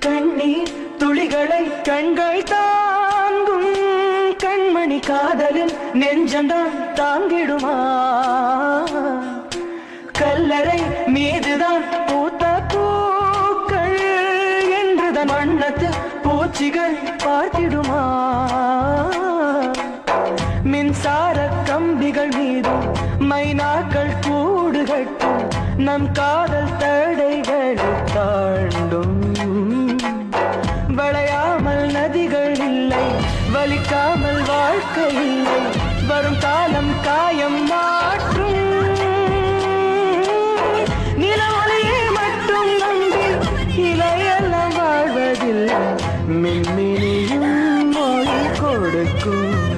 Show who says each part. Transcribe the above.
Speaker 1: கண்ணீர் துளிகளை கண்கள் தாங்கும் கண்மணி காதலில் நெஞ்சந்தான் தாங்கிடுமா கல்லறை மீதுதான் பூத்த பூக்கள் என்றுதான் வண்ணத்து பூச்சிகள் பார்த்திடுமா மின்சார கம்பிகள் மீதும் மைனாக்கள் கூடு கட்டும் நம் காதல் தடைகளை தாண்டும் வளையாமல் நதிகள் இல்லை வலிக்காமல் வாழ்க்கை இல்லை வரும் காலம் காயம் மாற்றும் நிலவொளியை மட்டும் நம்பி இலையெல்லாம் வாழ்வதில்லை மின்மினியும் மொழி கொடுக்கும்